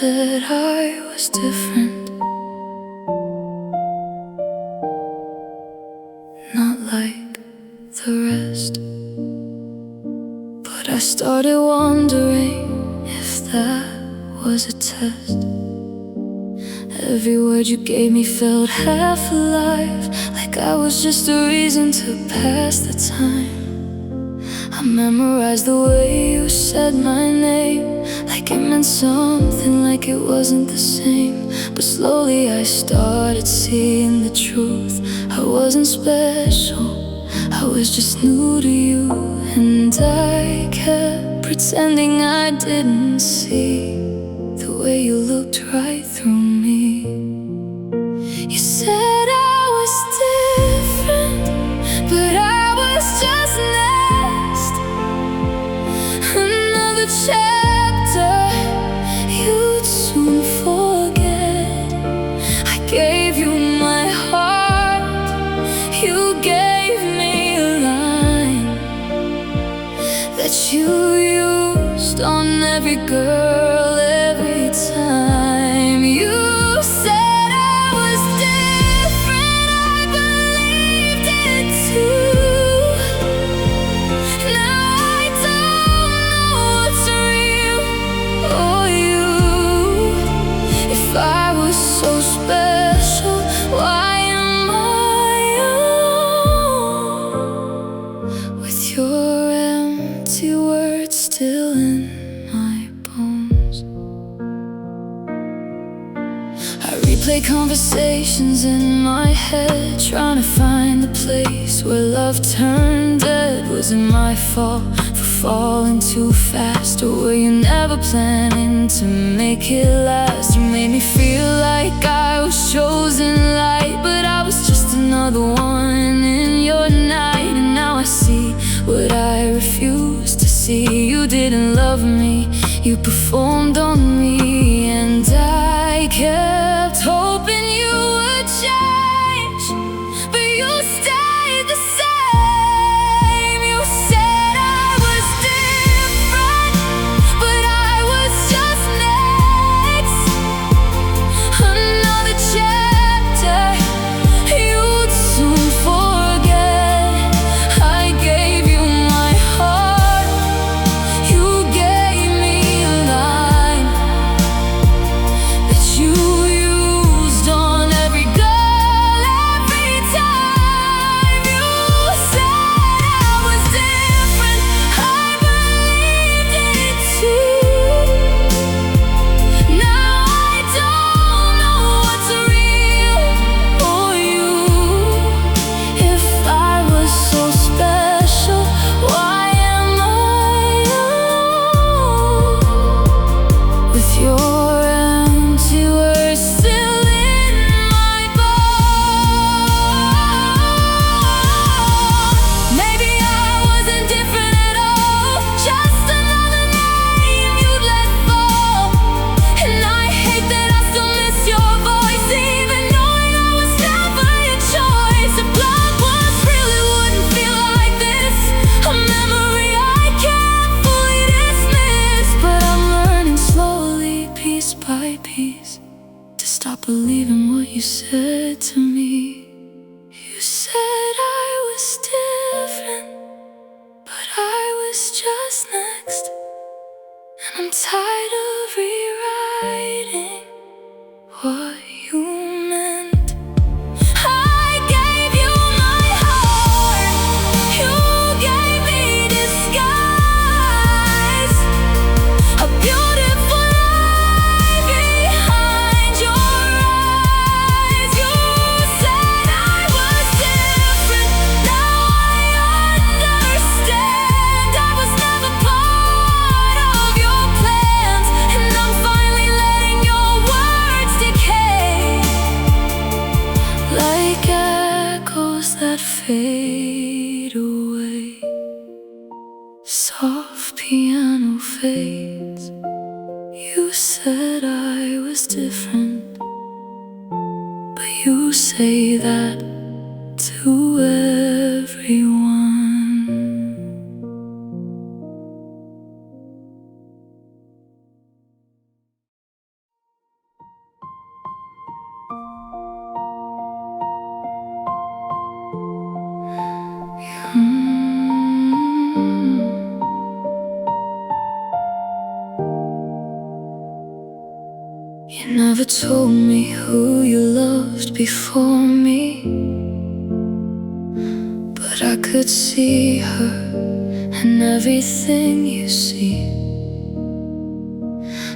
said I was different, not like the rest. But I started wondering if that was a test. Every word you gave me felt half alive, like I was just a reason to pass the time. I memorized the way you said my name, like it meant something, like it wasn't the same. But slowly I started seeing the truth. I wasn't special, I was just new to you. And I kept pretending I didn't see the way you looked right through me. You said I was different, but I was just next. Another chapter you'd soon forget. I gave you my heart, you gave me a line that you used on every girl every time. You said I was different, I believed it too. Now I don't know what's real or you. If I was so special, why am I alone with your empty words still in my bones? I replay conversations in my head, trying to find the place where love turned dead. Was it my fault for falling too fast, or were you never planning to make it last? You made me feel like I was chosen light, but I was just another one in your night. And now I see what I refused to see. You didn't love me, you performed on me. And I kept hoping you would change, but you stayed the same. You said I was different, but I was just next. Another chapter you'd soon forget. I gave you my heart, you gave me a line that you used on every girl every time. You said I was different, I believed it too. Now I don't know what's real or you. If I was so special, why am I alone with your empty words still in my bones? Maybe I wasn't different at all, just another name you'd let fall. And I hate that I still miss your voice, even knowing I was never your choice. If love was real, it wouldn't feel like this. A memory I can't fully dismiss. But I'm learning slowly, piece by piece, to stop believing what you said to me. You said I was different, but I was just next. And I'm tired of rewriting what you meant. I gave you my heart, you gave me disguise, a beautiful lie behind your eyes. You said I was different, now I understand. I was never part of your plans, and I'm finally letting your words decay like echoes that fade away. Soft piano fades. You said I was different, but you say that to everyone. You never told me who you loved before me, but I could see her and everything you see.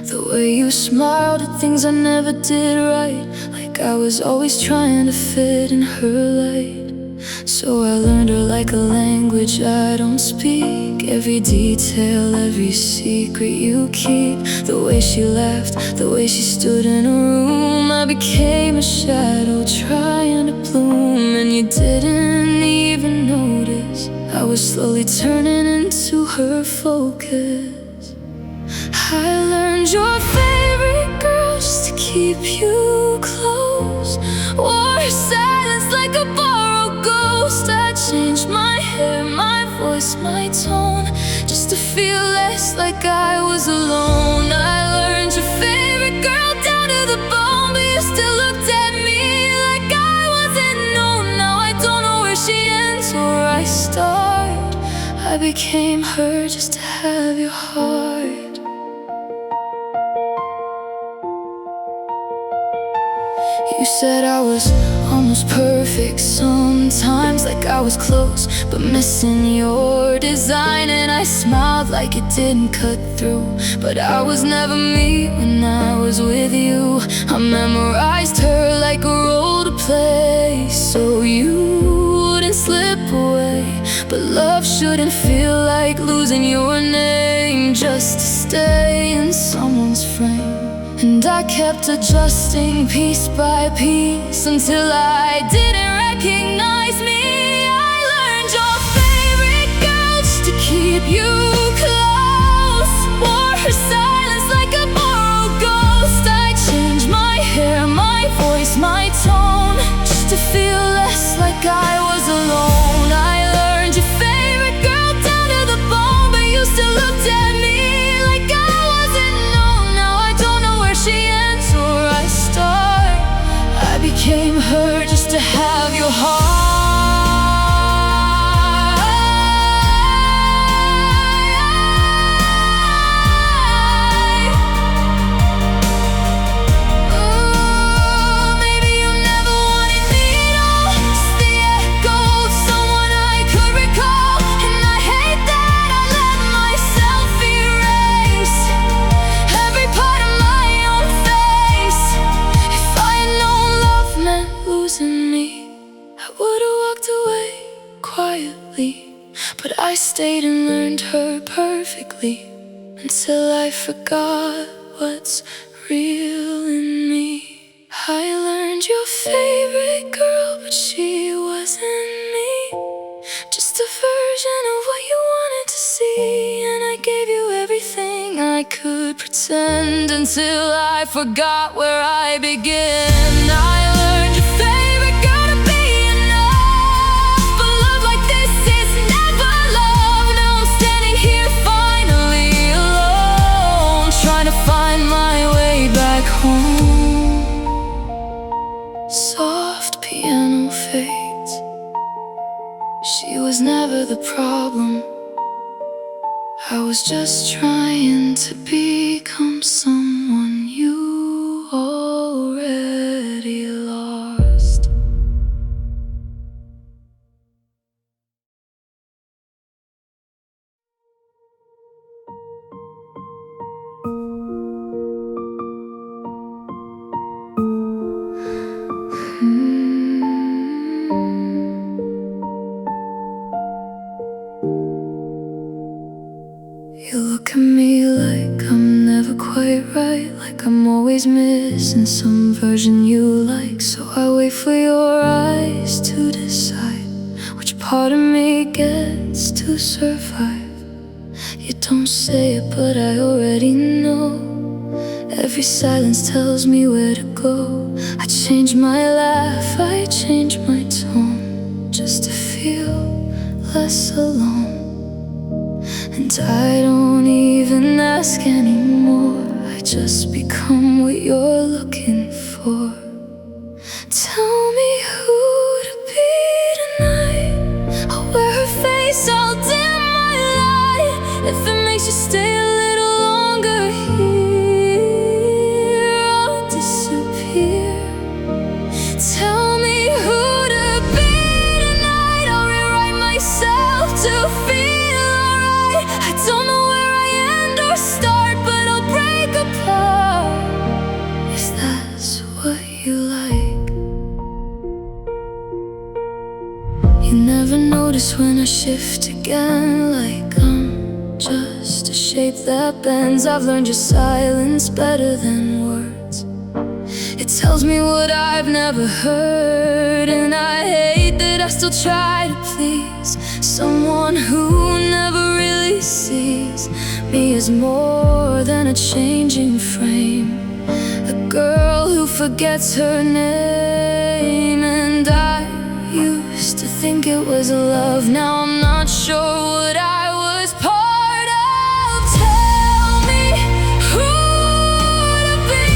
The way you smiled at things I never did right, like I was always trying to fit in her light. So I learned her like a language I don't speak. Every detail, every secret you keep. The way she laughed, the way she stood in a room. I became a shadow trying to bloom, and you didn't even notice. I was slowly turning into her focus. I learned your favorite girl just to keep you close. Wore silence like a borrowed ghost. I changed my hair, my voice, my tone, just to feel less like I was alone. I learned your favorite girl down to the bone, but you still looked at me like I wasn't known. Now I don't know where she ends or I start. I became her just to have your heart. You said I was almost perfect sometimes, like I was close but missing your design. And I smiled like it didn't cut through, but I was never me when I was with you. I memorized her like a role to play, so you wouldn't slip away. But love shouldn't feel like losing your name just to stay in someone's frame. And I kept adjusting piece by piece until I didn't recognize me. I learned your favorite girl just to keep you close. Wore her silence like a borrowed ghost. I changed my hair, my voice, my tone, just to feel less like I was alone. I learned your favorite girl down to the bone, but you still looked at me like I wasn't known. Now I don't know where she ends or I start. I became her just to have your heart. Oh, maybe you never wanted me at all, just the echo of someone I could recall. And I hate that I let myself erase every part of my own face. If I had known love meant losing me, I would've walked away quietly. But I stayed and learned her perfectly until I forgot what's real in me. I learned your favorite girl, but she wasn't me, just a version of what you wanted to see. And I gave you everything I could pretend until I forgot where I began. I learned your favorite girl to be enough, but love like this is never love. Now I'm standing here finally alone, trying to find my way back home. Soft piano fades. She was never the problem. I was just trying to become someone you already lost. You look at me like I'm never quite right, like I'm always missing some version you like. So I wait for your eyes to decide which part of me gets to survive. You don't say it, but I already know. Every silence tells me where to go. I change my laugh, I change my tone, just to feel less alone. And I don't even ask anymore, I just become what you're looking for. Tell me who to be tonight. I'll wear You never notice when I shift again, like I'm just a shape that bends. I've learned your silence better than words. It tells me what I've never heard, and I hate that I still try to please someone who never really sees me as more than a changing frame, the girl who forgets her name. And I used to think it was love, now I'm not sure what I was part of. Tell me who to be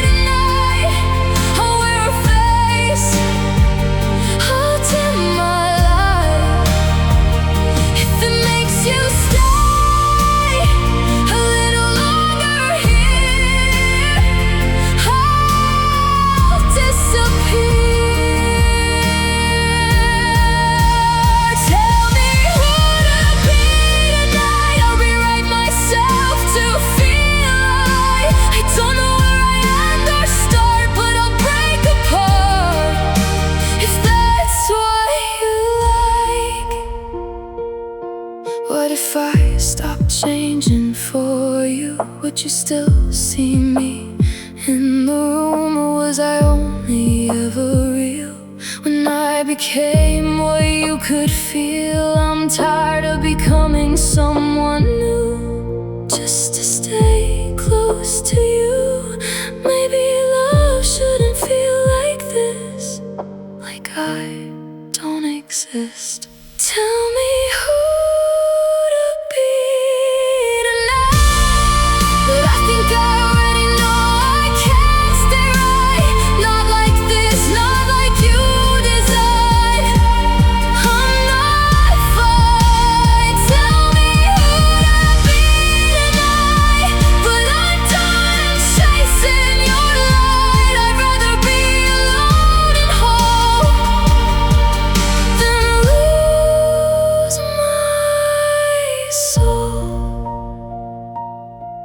tonight. I'll wear a face, I'll dim my light. If it makes you stay a little longer here, I'll disappear. What if I stopped changing for you? Would you still see me in the room, or was I only ever real when I became what you could feel? I'm tired of becoming someone new just to stay close to you. Maybe love shouldn't feel like this, like I don't exist. Tell me who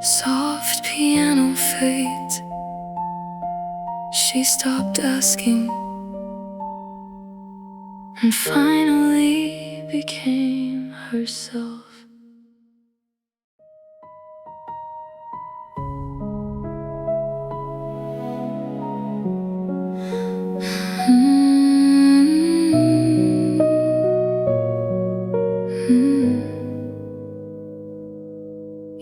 soft piano fades. She stopped asking and finally became herself.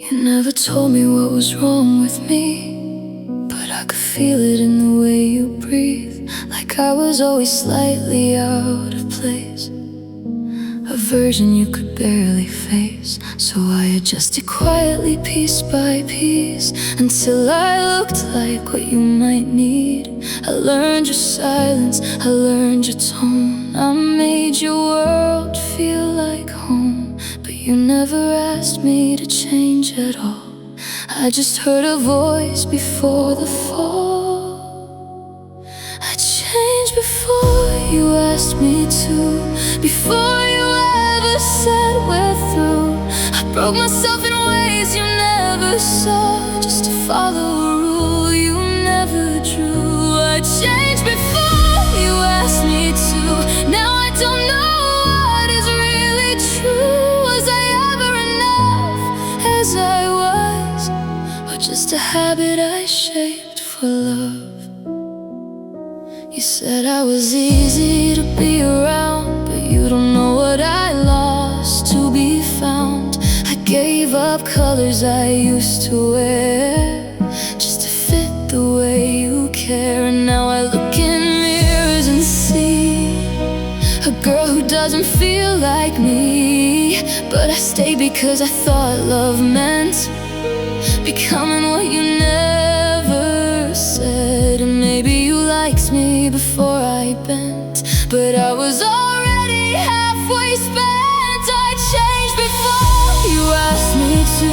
You never told me what was wrong with me, but I could feel it in the way you breathe, like I was always slightly out of place, a version you could barely face. So I adjusted quietly, piece by piece, until I looked like what you might need. I learned your silence, I learned your tone. I made your world feel like home, but you never asked me to change at all. I just heard a voice before the fall. I changed before you asked me to, before you ever said we're through. I broke myself in ways you never saw, just to follow a rule you never drew. I changed before you asked me to. Now I don't know what is really true. Was I ever enough as I was, or just a habit I shaped for love? You said I was easy to be around, but you don't know what I lost to be found. I gave up colors I used to wear just to fit the way you care. And now I look in mirrors and see a girl who doesn't feel like me. But I stayed because I thought love meant becoming what you never said. And maybe you liked me before I bent, but I was already halfway spent. I changed before you asked me to,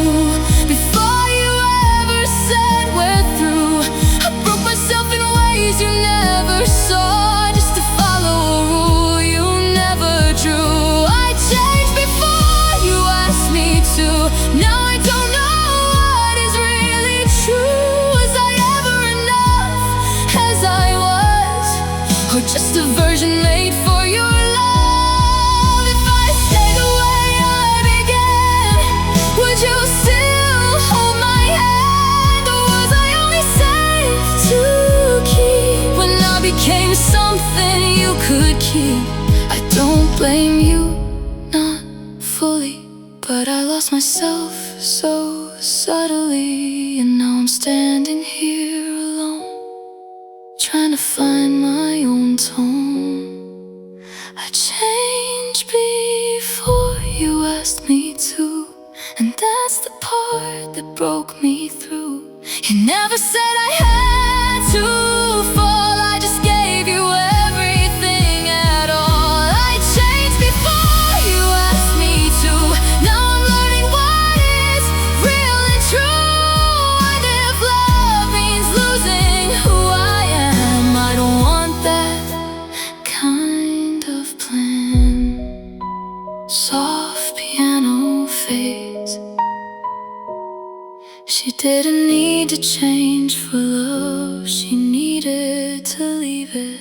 before you ever said we're through. I broke myself in ways you never saw, just to follow a rule you never drew. I changed before you asked me to. Now I don't know what is really true. Was I ever enough as I was, or just a version made for your life? here. I don't blame you, not fully, but I lost myself so subtly. And now I'm standing here alone, trying to find my own tone. I changed before you asked me to, and that's the part that broke me through. You never said I had to fall, I just gave you everything at all. I changed before you asked me to. Now I'm learning what is real and true. And if love means losing who I am, I don't want that kind of plan. Soft piano fades. She didn't need to change for love, she needed to leave it.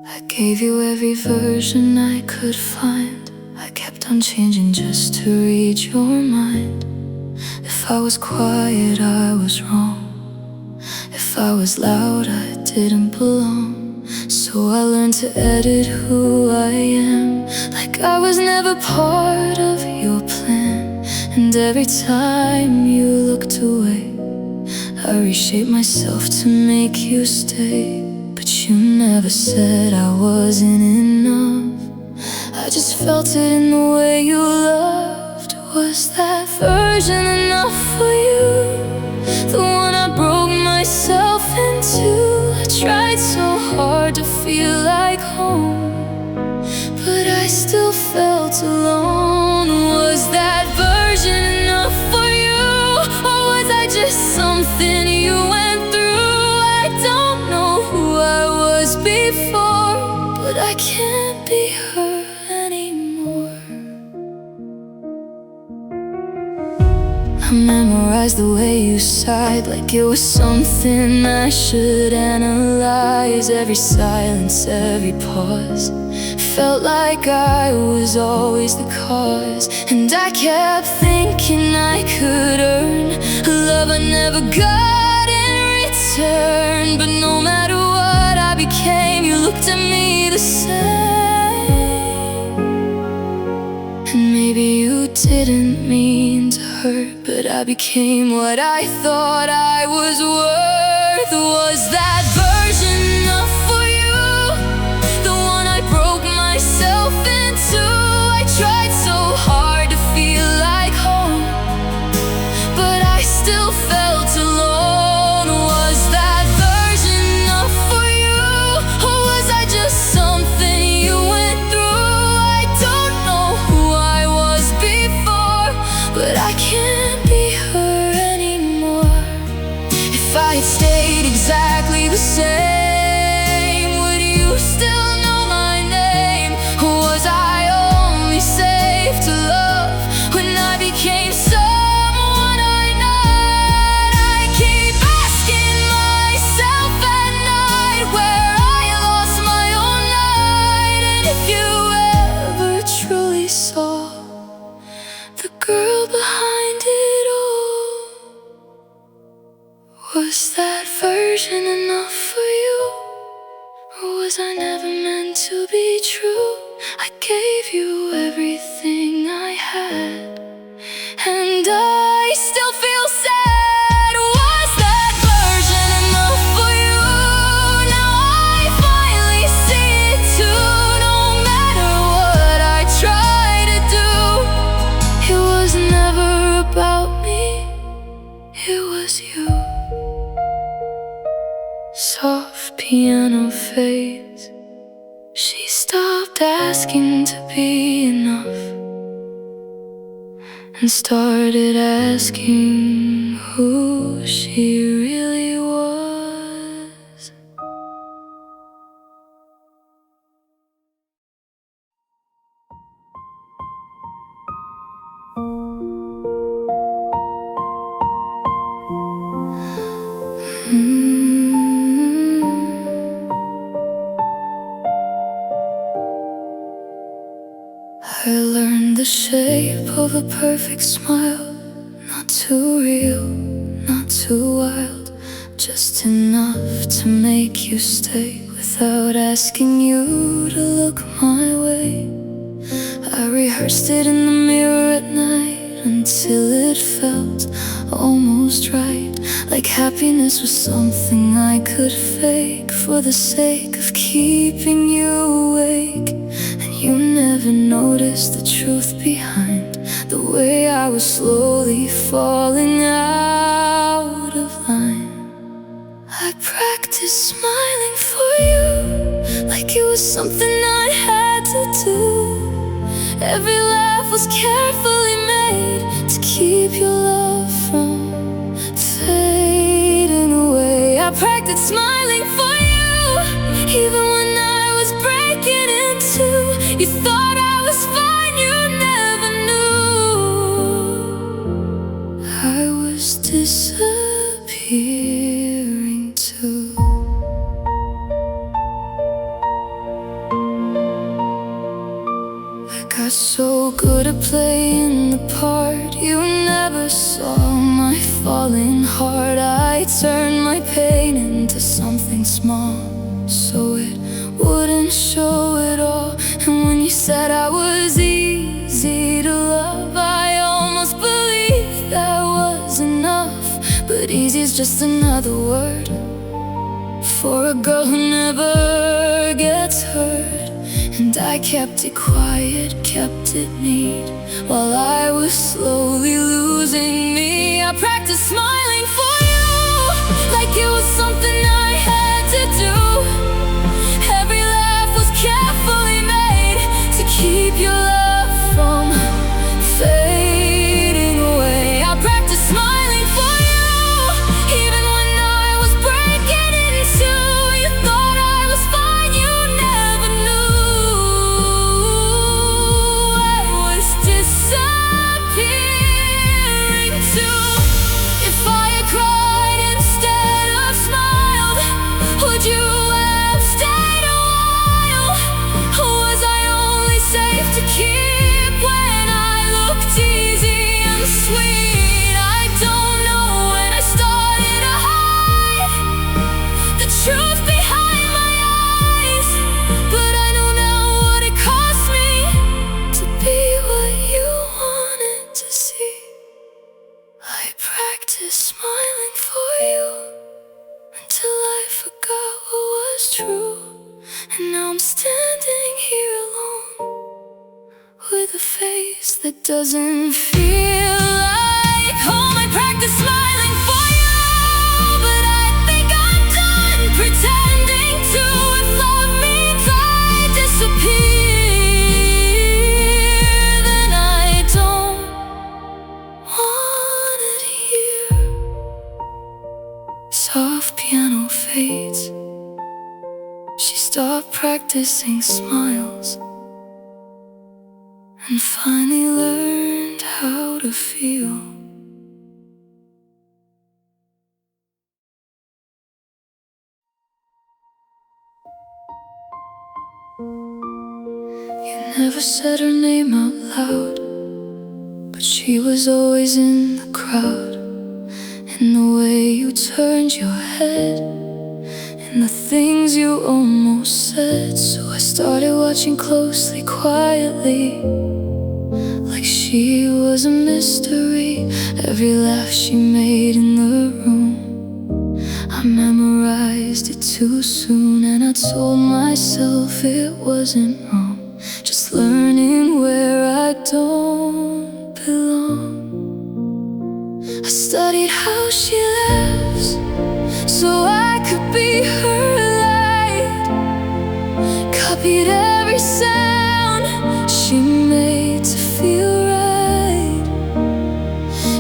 I gave you every version I could find. I kept on changing just to read your mind. If I was quiet, I was wrong. If I was loud, I didn't belong. So I learned to edit who I am, like I was never part of your plan. And every time you looked away, I reshaped myself to make you stay. But you never said I wasn't enough, I just felt it in the way you loved. Was that version enough for you? The one I broke myself into. I tried so hard to feel like home, but I still felt alone. Was that version enough for you? Or was I just something you went through? I don't know who I was before, but I can't be her anymore. I memorized the way you sighed, like it was something I should analyze. Every silence, every pause felt like I was always the cause. And I kept thinking I could earn a love I never got in return. But no matter what I became, you looked at me the same. And maybe you didn't mean to hurt, but I became what I thought I was worth. Was that version enough for you? The one I broke myself into. I tried so hard to feel like home, but I still felt alone. Was that version enough for you? Or was I just something you went through? I don't know who I was before, but I can't be her anymore. If I had stayed exactly the same, would you still know my name? Or was I only safe to love when I became someone I'm not? I keep asking myself at night where I lost my own light. And if you ever truly saw the girl behind it all, was that version enough for you? Or was I never meant to be true? I gave you everything I had, and I still feel sad. Was that version enough for you? Now I finally see it too. No matter what I try to do, it was never about me, it was you. Soft piano fades. She stopped asking to be enough and started asking who she really was. the shape of a perfect smile. Not too real, not too wild, just enough to make you stay without asking you to look my way. I rehearsed it in the mirror at night until it felt almost right, like happiness was something I could fake for the sake of keeping you awake. And you never noticed the truth behind the way I was slowly falling out of line. I practiced smiling for you like it was something I had to do. Every laugh was carefully made to keep your love from fading away. I practiced smiling for you, even when I was breaking in two. You thought I was fine, you never knew I was disappearing too. Got so good at playing the part, you never saw my falling heart. I turned my pain into something small so it wouldn't show at all. And when you said I was easy to love, I almost believed that was enough. But easy is just another word for a girl who never gets hurt. And I kept it quiet, kept it neat, while I was slowly losing me. I practiced smiling for you like it was something I had to do. Every laugh was carefully made to keep your love from fading away. I practiced smiling for you, even when I was breaking in two. You thought I was fine, you never knew disappearing too. If I had cried instead of smiled, would you have stayed a while? Was I only safe to keep when I looked easy and sweet? I don't know when I started to hide the truth behind my eyes, but I know now what it cost me to be what you wanted to see. I practiced smiling for you until I forgot what was true. And now I'm standing here alone with a face that doesn't feel like home. I practiced smiling for you, but I think I'm done pretending to. If love means I disappear, then I don't want it here. Soft piano fades. She stopped practicing smiles and finally learned how to feel. You never said her name out loud, but she was always in the crowd. In the way you turned your head, and the things you almost said. So I started watching closely, quietly, like she was a mystery. Every laugh she made in the room, I memorized it too soon. And I told myself it wasn't wrong, just learning where I don't belong. I studied how she laughs so I could be her light, copied every sound she made to feel right.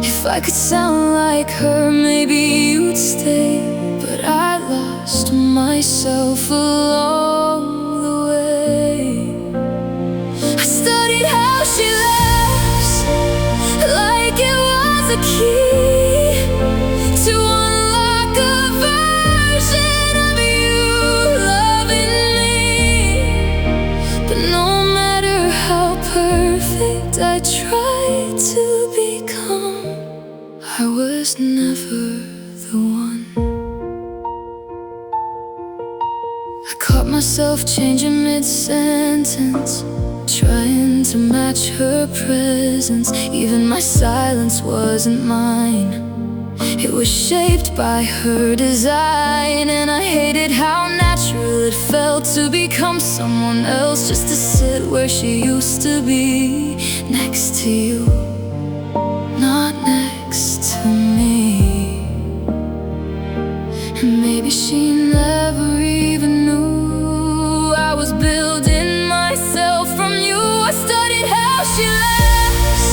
If I could sound like her, maybe you'd stay, but I lost myself along the way. I studied how she laughs like it was a key to unlock a version of you loving me. But no matter how perfect I I caught myself changing mid-sentence, trying to match her presence. Even my silence wasn't mine. It was shaped by her design, and I hated how natural it felt to become someone else, just to sit where she used to be, next to you, not next to me. And maybe she never even knew I was building myself from you. I studied how she laughs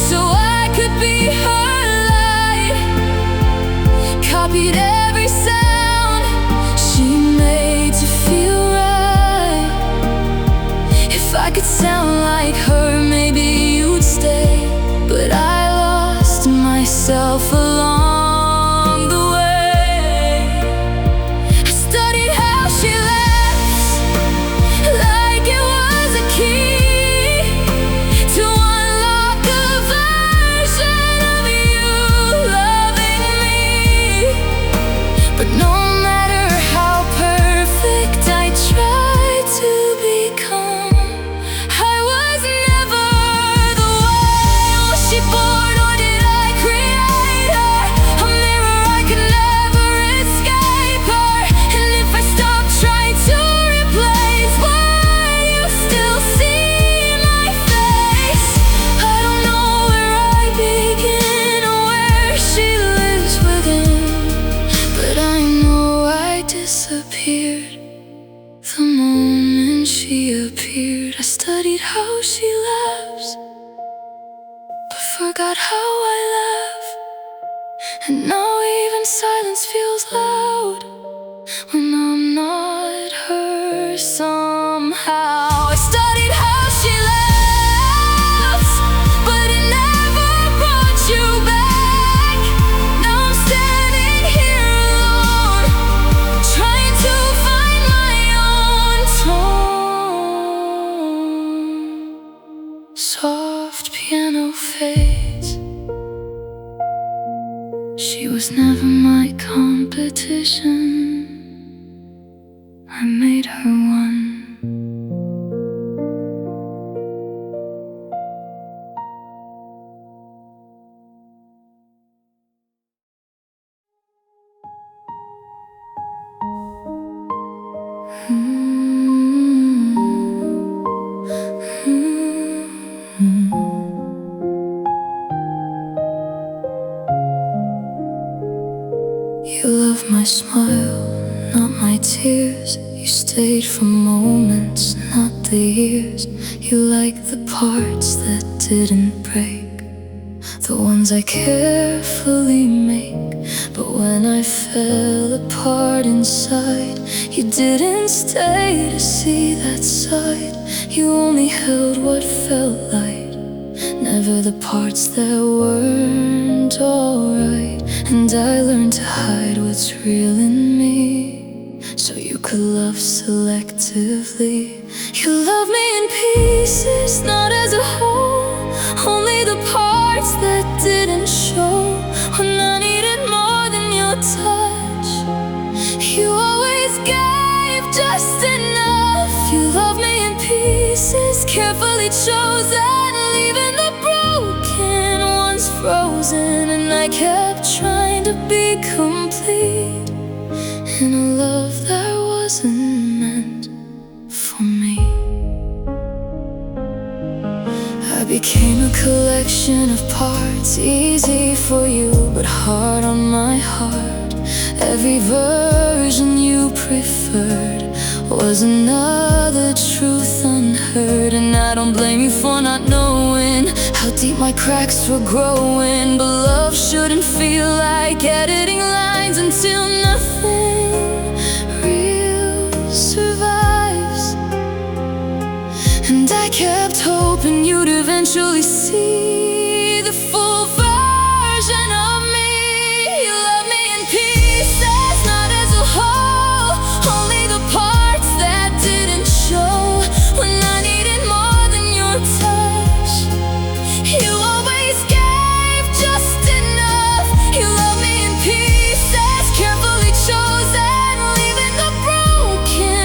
so I could be her. Copied every sound she made to feel right. If I could sound like her, maybe you'd stay. But I lost myself along the way. I studied how she laughs like it was a key to unlock a version of you loving me. But no matter how perfect I tried to become, I was never the one. Was she born or did I create her? A mirror I could never escape her. And if I stop trying to replace, would you still see my face? I don't know where I begin or where she lives within, but I know I disappeared the moment she appeared. I studied how she laughs, but forgot how I laugh. And now even silence feels loud when I'm not her somehow. I studied how she laughs, but it never brought you back. Now I'm standing here alone, trying to find my own tone. Soft piano fades. She was never my competition. I made her one. You love my smile, not my tears. You stayed for moments, not the years. You like the parts that didn't break, the ones I carefully make. But when I fell apart inside, you didn't stay to see that side. You only held what felt light, never the parts that weren't alright. And I learned to hide what's real in me, so you could love selectively. You love me in pieces, not as a whole, only the parts that didn't show. When I needed more than your touch, you always gave just enough. You love me in pieces, carefully chosen, leaving the broken ones frozen. And I kept trying to be complete in a love that wasn't meant for me. I became a collection of parts, easy for you but hard on my heart. Every version you preferred was another truth unheard. And I don't blame you for not knowing how deep my cracks were growing. But love shouldn't feel like editing lines until nothing real survives. And I kept hoping you'd eventually see the full version of me. You love me in pieces, not as a whole, only the parts that didn't show. When I needed more than your touch, you always gave just enough. You love me in pieces, carefully chosen, leaving the broken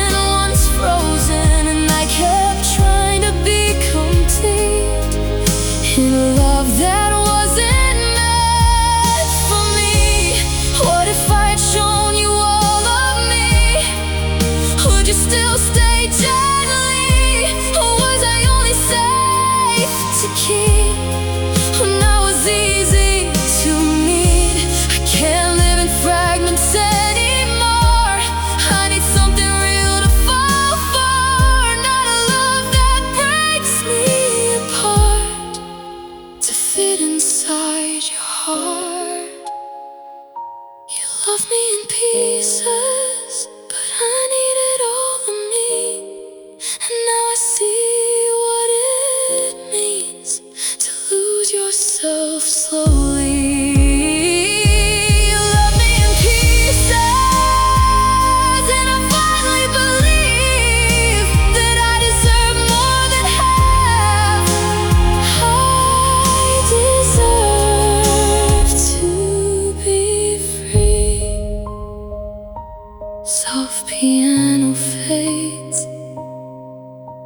piano fades,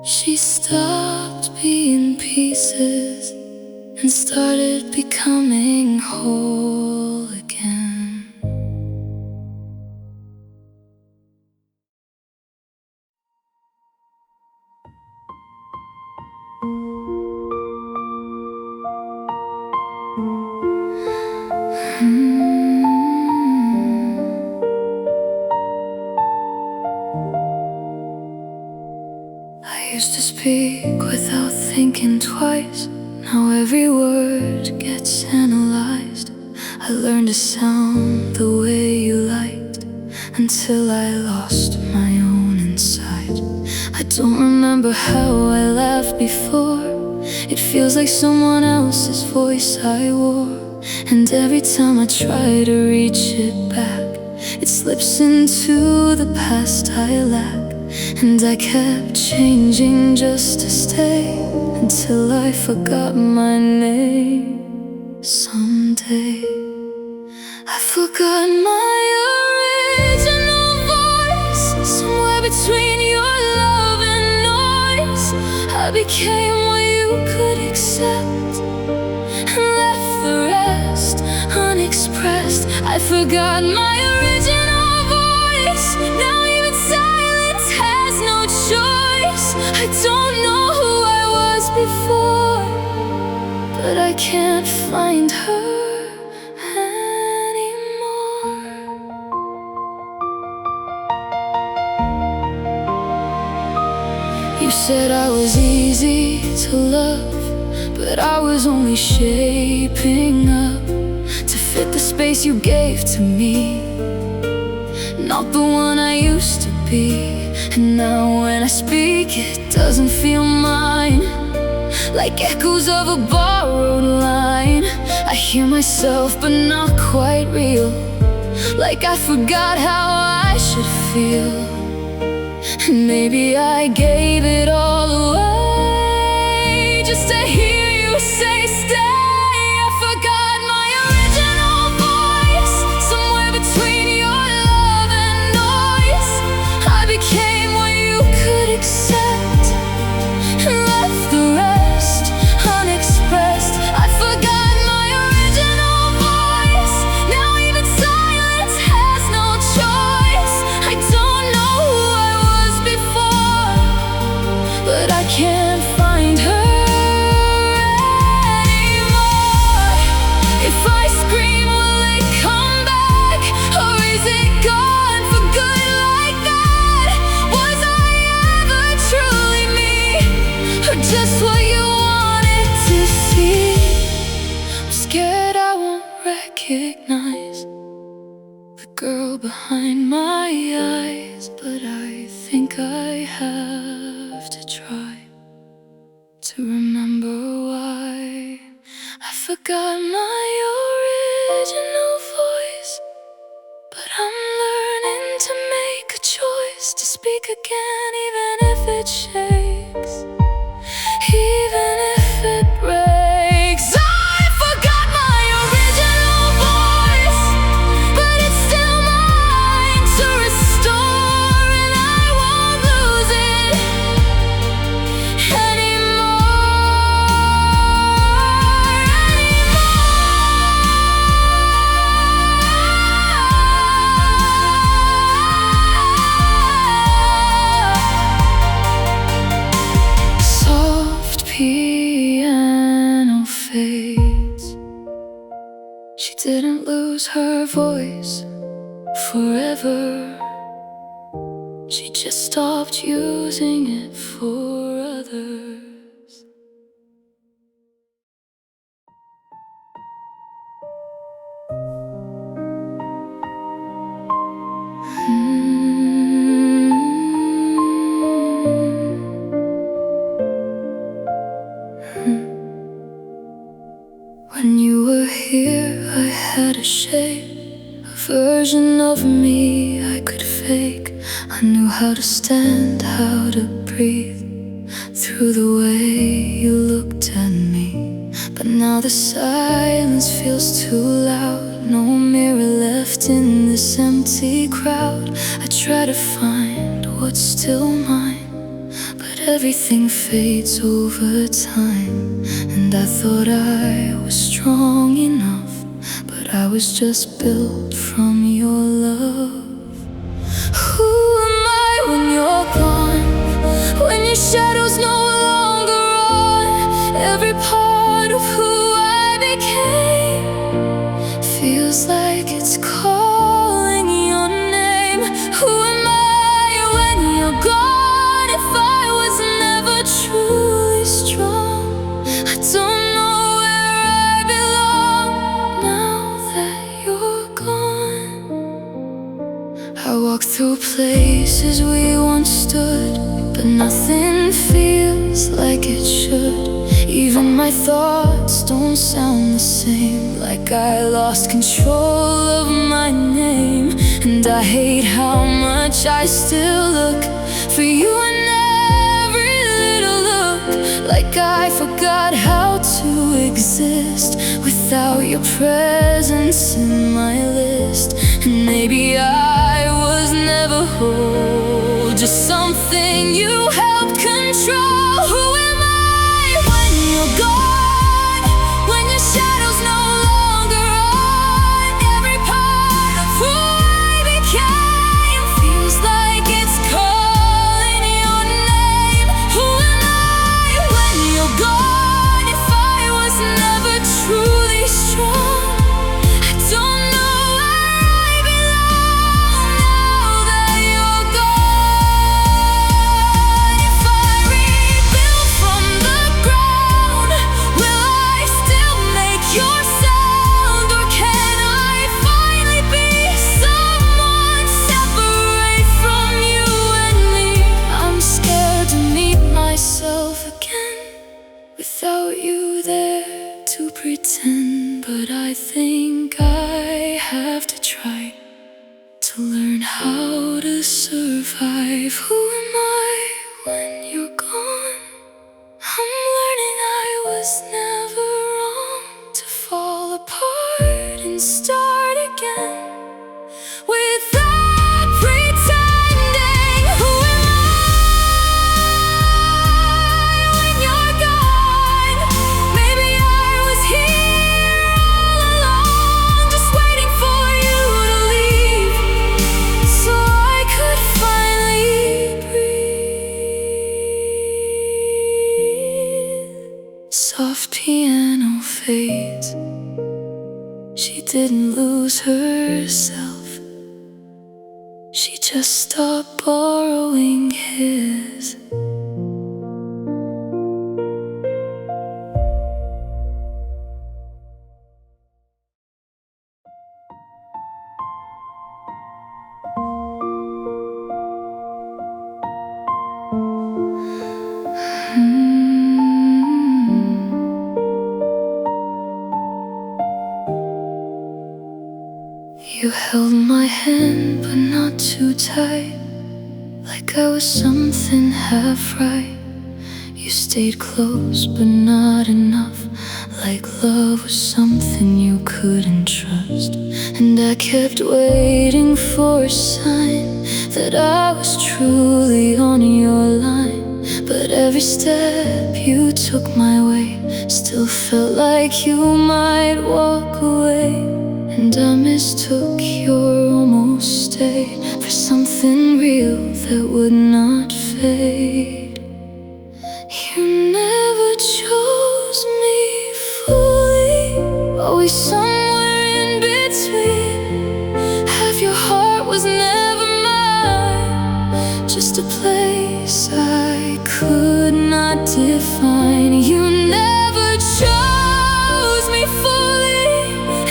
she stopped being pieces and started becoming whole again. I used to speak without thinking twice. Now every word gets analyzed. I learned to sound the way you liked until I lost my own inside. I don't remember how I laughed before. It feels like someone else's voice I wore. And every time I try to reach it back, it slips into the past I lack. And I kept changing just to stay until I forgot my name. Someday I forgot my original voice. Somewhere between your love and noise, I became what you could accept and left the rest unexpressed. I forgot my original voice. Now even silence has no choice. I don't know who I was before, but I can't find her anymore. You said I was easy to love, but I was only shaping up to fit the space you gave to me, not the one I used to be. And now when I speak, it doesn't feel mine, like echoes of a borrowed line. I hear myself but not quite real, like I forgot how I should feel. And maybe I gave it all away just to hear you say stay. I forgot my original voice. Somewhere between your love and noise, I became what you could accept and left the rest unexpressed. I forgot my original voice. Now even silence has no choice. I don't know who I was before, but I can't find her anymore. If I scream, will it come back, or is it gone for good like that? Was I ever truly me, or just what you wanted to see? I'm scared I won't recognize the girl behind my eyes, but I think I have to try to remember why I forgot my original voice. But I'm learning to make a choice to speak again, even if it shakes, even if it breaks. I forgot my original voice, but it's still mine to restore, and I won't lose it Soft piano fades. She didn't lose her voice forever. She just stopped using it for others. When you were here, I had a shape, a version of me I could fake. I knew how to stand, how to breathe through the way you looked at me. But now the silence feels too loud. No mirror left in this empty crowd. I try to find it's still mine, but everything fades over time. And I thought I was strong enough, but I was just built from your love. Who am I when you're gone? When your shadow's no longer on, every part of who I became feels like it's calling your name. Who am I when you're gone? If I was never truly strong, I don't know where I belong now that you're gone. I walk through places we once stood, but nothing feels like it should. Even my thoughts don't sound the same, like I lost control of my name. And I hate how much I still look for you in every little look, like I forgot how to exist without your presence in my list. And maybe I was never whole, just something you helped control. Who am I when you're gone? When your shadow's no longer on, every part of who I became feels like it's calling your name. Who am I when you're gone? If I was never truly strong, I don't know where I belong now that you're gone. If I rebuild from the ground, will I still make your sound? Or can I finally be someone separate from you and me? I'm scared to meet myself again without you there to pretend. But I think I have to try to learn how to survive. Who am I when you're gone? I'm learning I was never wrong to fall apart and start again without pretending. Who am I when you're gone? Maybe I was here all along, just waiting for you to leave, so I could finally breathe. Soft piano fades. She didn't lose herself, she just stopped borrowing his. You held my hand, but not too tight, like I was something half right. You stayed close, but not enough, like love was something you couldn't trust. And I kept waiting for a sign that I was truly on your line. But every step you took my way still felt like you might walk away. And I mistook your almost stay for something real that would not fade. You never chose me fully, always somewhere in between. Half your heart was never mine, just a place I could not define. You never chose me fully,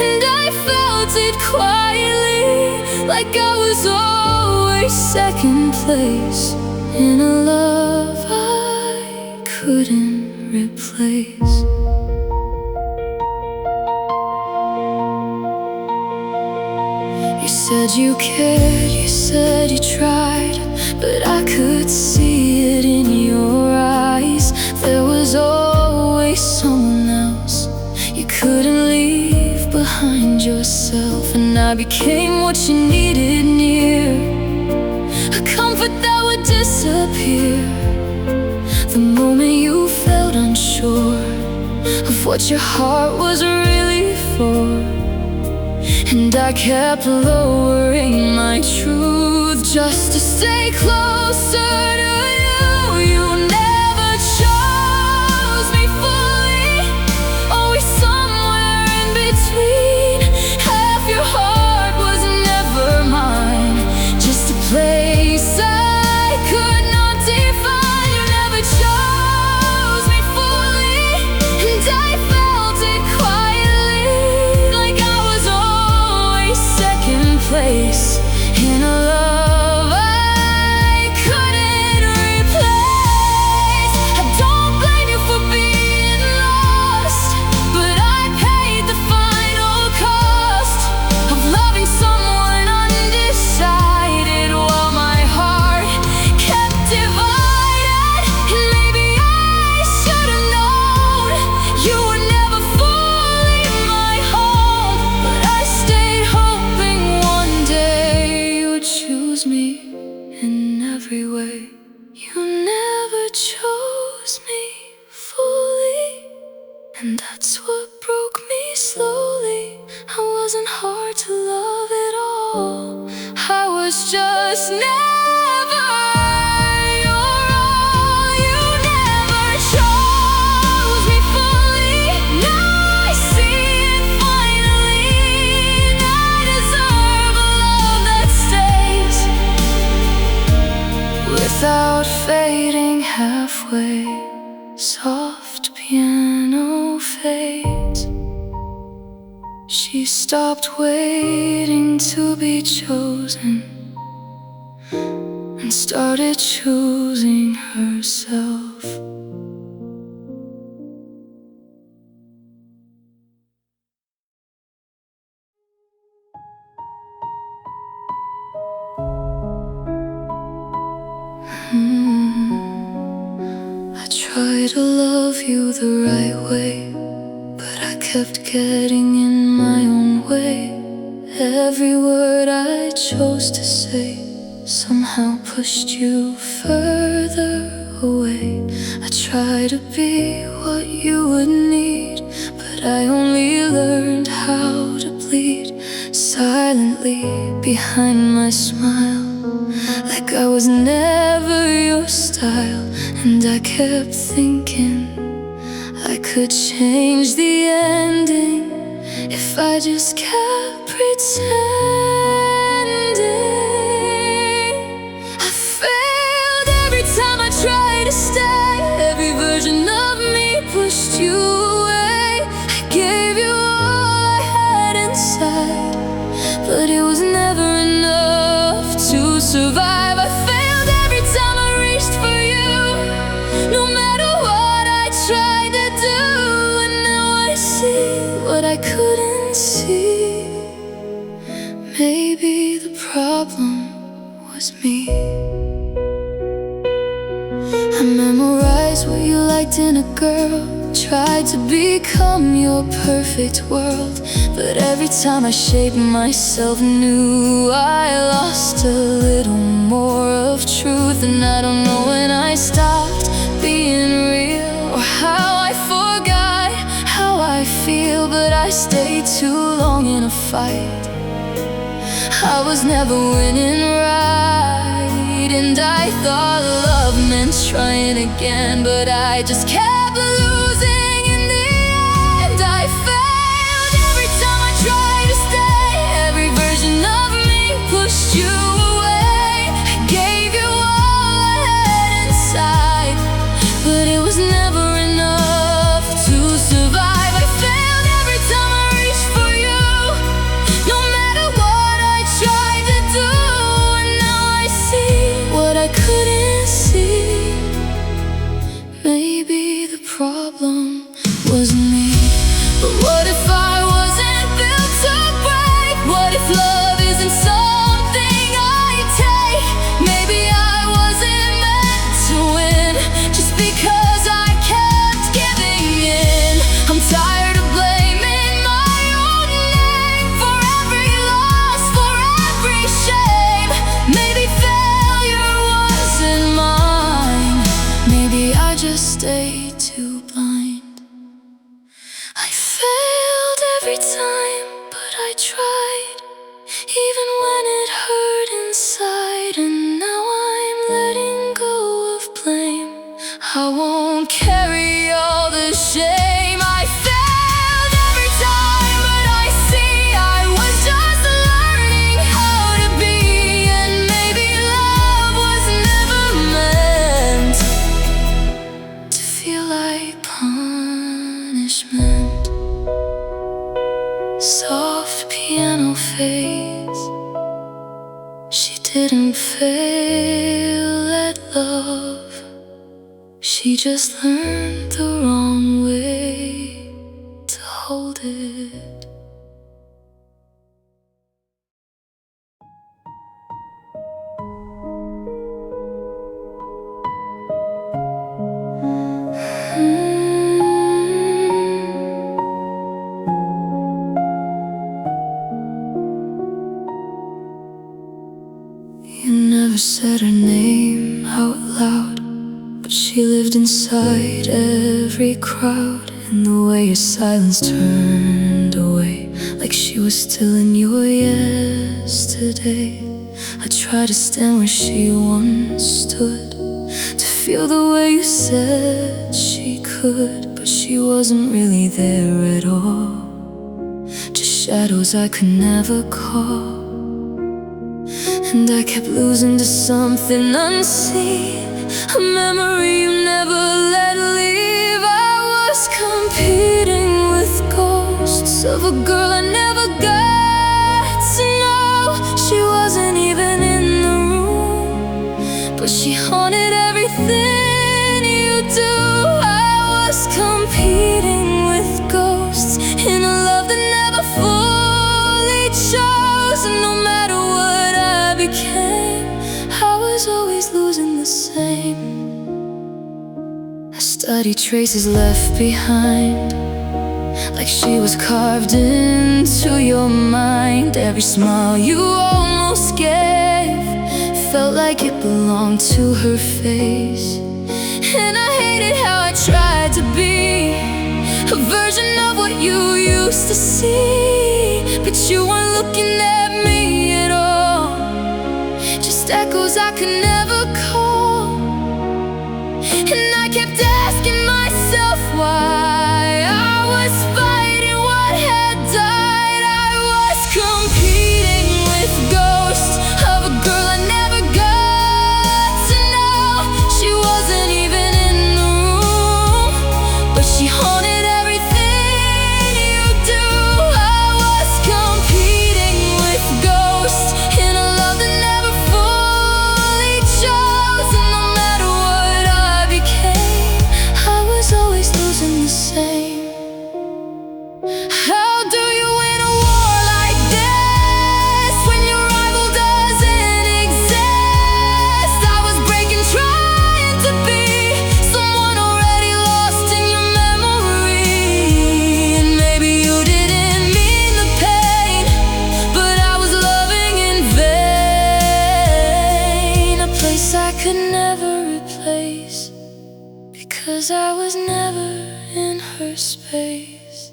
and I felt it quietly, like I was always second place in a love I couldn't replace. You said you cared, you said you tried, but I could see it in your eyes. There was always someone else you couldn't leave behind yourself. And I became what you needed near, a comfort that I would disappear the moment you felt unsure of what your heart was really for. And I kept lowering my truth just to stay closer to you. You never chose me fully, always somewhere in between. Half your heart was never mine, just a place I could not define. You never chose me fully, and I felt it quietly, like I was always second place in a love I couldn't replace. I don't blame you for being lost, but I paid the final cost of loving someone undecided while my heart kept divided. And maybe I should have known you would never fully my home, but I stayed hoping one day you would choose me in every way. You never chose me fully, and that's what broke me slowly. I wasn't hard to love at all, I was just never your all. You never chose me fully, now I see it finally. And I deserve a love that stays without fading halfway. Soft piano fades, she stopped waiting to be chosen and started choosing herself. I tried to love you the right way, but I kept getting in my own way. Every word I chose to say somehow pushed you further away. I tried to be what you would need, but I only learned how to bleed silently behind my smile, like I was never your style. And I kept thinking I could change the ending if I just kept pretending. I failed every time I tried to stay. Every version of me pushed you away. I gave you all I had inside, but it was never enough to survive. I failed every time I reached for you, no matter what I tried to do. And now I see what I couldn't see. Maybe the problem was me. I memorized what you liked in a girl, tried to become your perfect world, but every time I shaped myself new, I lost a little more of truth. And I don't know when I stopped being real, or how I forgot how I feel, but I stayed too long in a fight. I was never winning right, and I thought love meant trying again, but I just kept losing in the end. I failed every time I tried to stay. Every version of me pushed you away. I gave you all I had inside, but it was never enough to survive. I failed every time I reached for you, no matter what I tried to do. And now I see what I couldn't see. Maybe the problem was me. But what if I wasn't built to break? What if love isn't something I take? Maybe I wasn't meant to win, just because I kept giving in. I'm tired of blaming my own name for every loss, for every shame. Maybe failure was I won't carry all the shame I failed every time, but I see I was just learning how to be. And maybe love was never meant to feel like punishment. Soft piano fades. She didn't fail at love. She just learned the wrong way to hold it. You never said her name out loud, but she lived inside every crowd. And the way your silence turned away, like she was still in your yesterday. I tried to stand where she once stood, to feel the way you said she could, but she wasn't really there at all. Just shadows I could never call. And I kept losing to something unseen, a memory you never let leave. I was competing with ghosts of a girl I never got to know. She wasn't even in the room, but she haunted everything you do. I was competing with ghosts in a love that never fully chose. And no matter what I became, I was always losing the same. I studied traces left behind, like she was carved into your mind. Every smile you almost gave felt like it belonged to her face. And I hated how I tried to be a version of what you used to see, but you weren't looking at me at all, just echoes I could never call. And I kept asking myself why I was fighting what had died. I was competing with ghosts of a girl I never got to know. She wasn't even in the room, but she haunted everything you do. I was competing with ghosts in a love that never fully chose. And no matter what I became, I was always losing the same. How do you win a war like this when your rival doesn't exist? I was breaking, trying to be someone already lost in your memory. And maybe you didn't mean the pain, but I was loving in vain. A place I could never replace, because I was never in her space.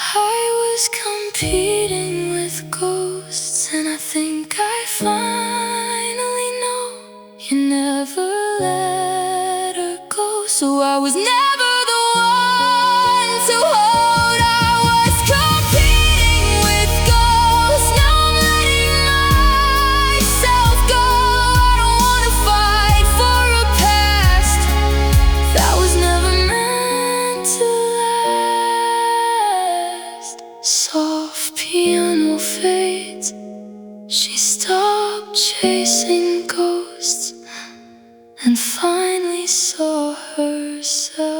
I was competing with ghosts, and I think I finally know you never let her go. So I was never the one to hold. I was competing with ghosts. Now I'm letting myself go. I don't wanna fight for a past that was never meant to last. Soft piano fades. She stopped chasing ghosts and finally saw herself.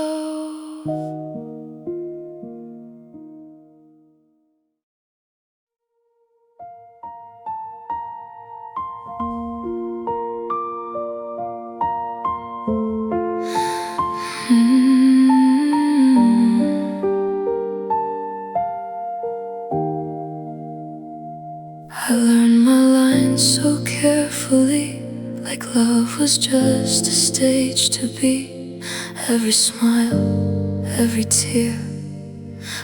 I learned my lines so carefully, like love was just a stage to be. Every smile, every tear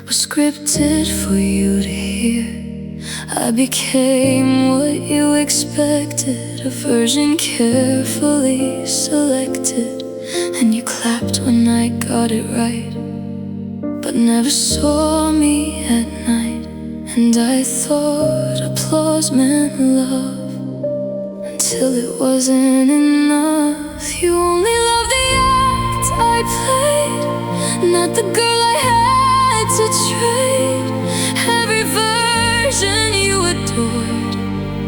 was scripted for you to hear. I became what you expected, a version carefully selected. and you clapped when I got it right, but never saw me at night. And I thought applause meant love, until it wasn't enough. You only loved the act I played, not the girl I had to trade. Every version you adored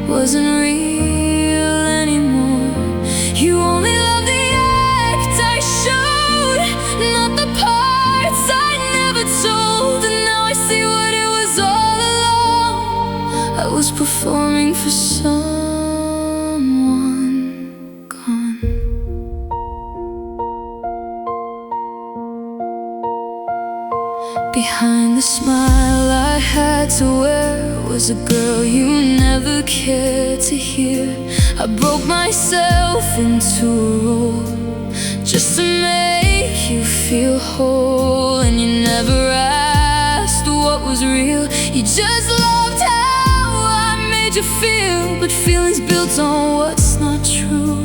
wasn't real anymore. You only loved the act I showed, not the parts I never told. And now I see what it was all along. I was performing for someone gone. Behind the smile I had to wear was a girl you never cared to hear. I broke myself into a role just to make you feel whole. And you never asked what was real, you just loved how I made you feel. But feelings built on what's not true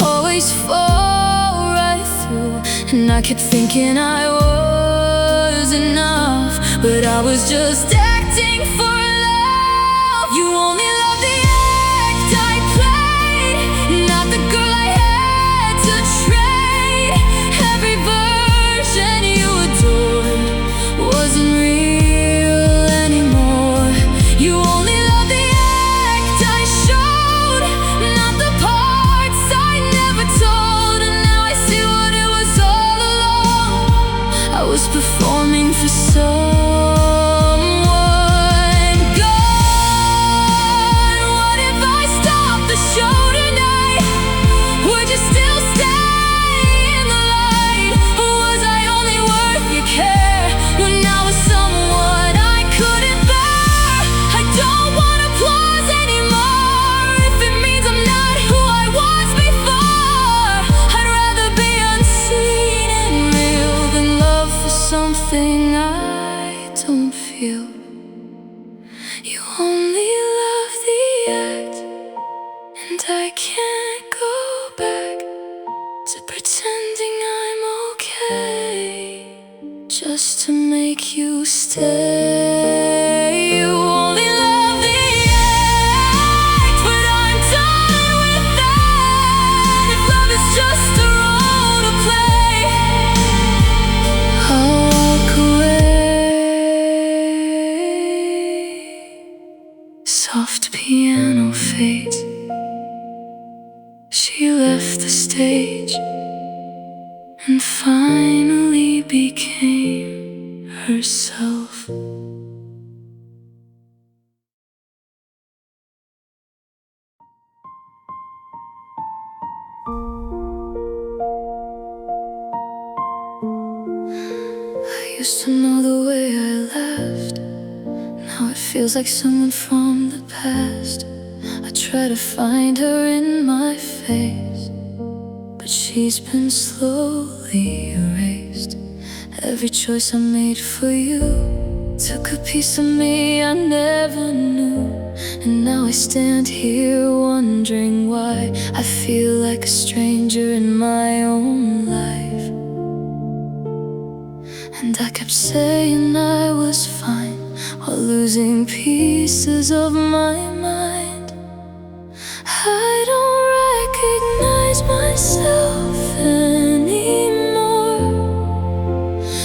always fall right through. And I kept thinking I was enough, but I was just acting for love. You only loved the act I played, not the girl I had to trade. Every version you adored wasn't real anymore. You only loved the act I showed, not the parts I never told. And now I see what it was all along. I was performing for someone gone. What if I stopped the show tonight? Would you still stay in the light? Or was I only worth your care when I was someone I couldn't bear? I don't want applause anymore if it means I'm not who I was before. I'd rather be unseen and real than love for something I don't feel. You only love the act, and I can't go back to pretending I'm okay just to make you stay. You only love the act, but I'm done with that. If love is just a role to play, I'll walk away. Soft piano fades, she left the stage and finally became herself. I used to know the way I laughed, now it feels like someone from the past. I try to find her in my face, but she's been slowly erased. Every choice I made for you took a piece of me I never knew. And now I stand here wondering why I feel like a stranger in my own life. And I kept saying I was fine while losing pieces of my mind. I don't recognize myself anymore.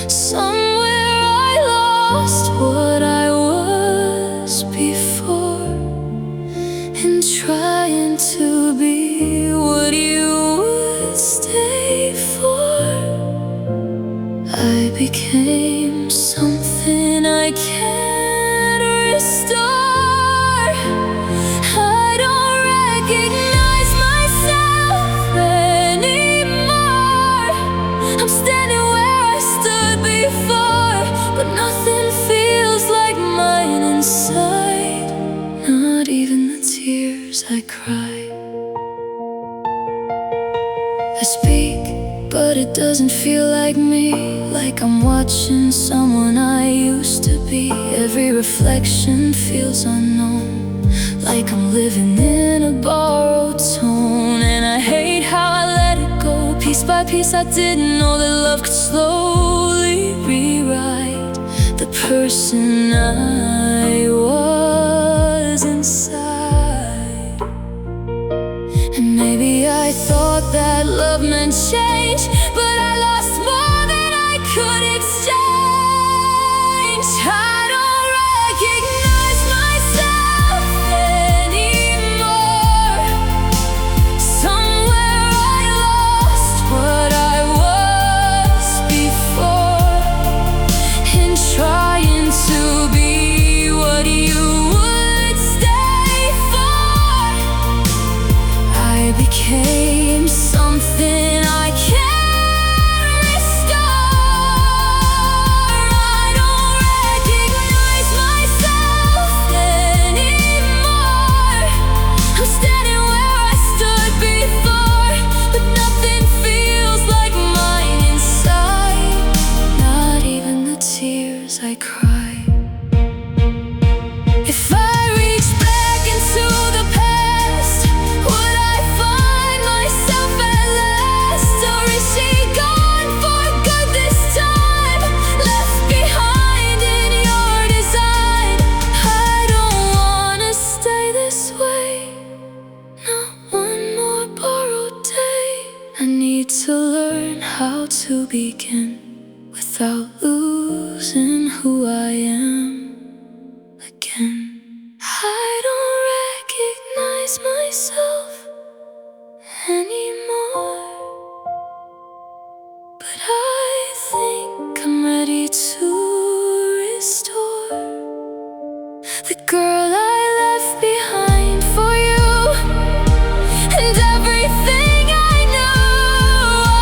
Somewhere I lost what I was before, in trying to be what you would stay for. I became something I can't restore. I don't recognize myself anymore. I'm standing where I stood before, but nothing feels like mine inside, not even the tears I cry. I speak, but it doesn't feel like me, like I'm watching someone I used to be. Every reflection feels unknown, like I'm living in a borrowed tone. And I hate how I let it go piece piece by piece I didn't know that love could slowly rewrite the person I was inside. And maybe I thought that love meant change, but I lost more than I could exchange. I don't recognize myself anymore. Somewhere I lost what I was before, in trying to be what you would stay for. I became something I can't restore. I don't recognize myself anymore. I'm standing where I stood before, but nothing feels like mine inside, not even the tears I cry. If I reach back into the past, would I find myself at last? Or is she gone for good this time, left behind in your design? I don't wanna stay this way, not one more borrowed day. I need to learn how to begin without losing who I am again. I don't recognize myself anymore, but I think I'm ready to restore the girl I left behind for you, and everything I knew.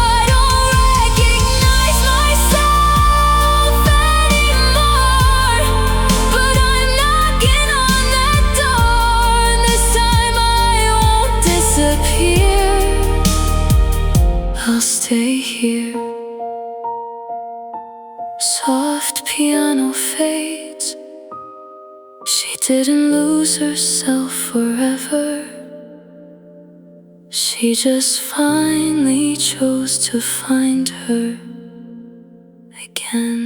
I don't recognize myself anymore, but I'm knocking on that door, and this time I won't disappear. I'll stay here. Soft piano fades. She didn't lose herself forever. She just finally chose to find her again.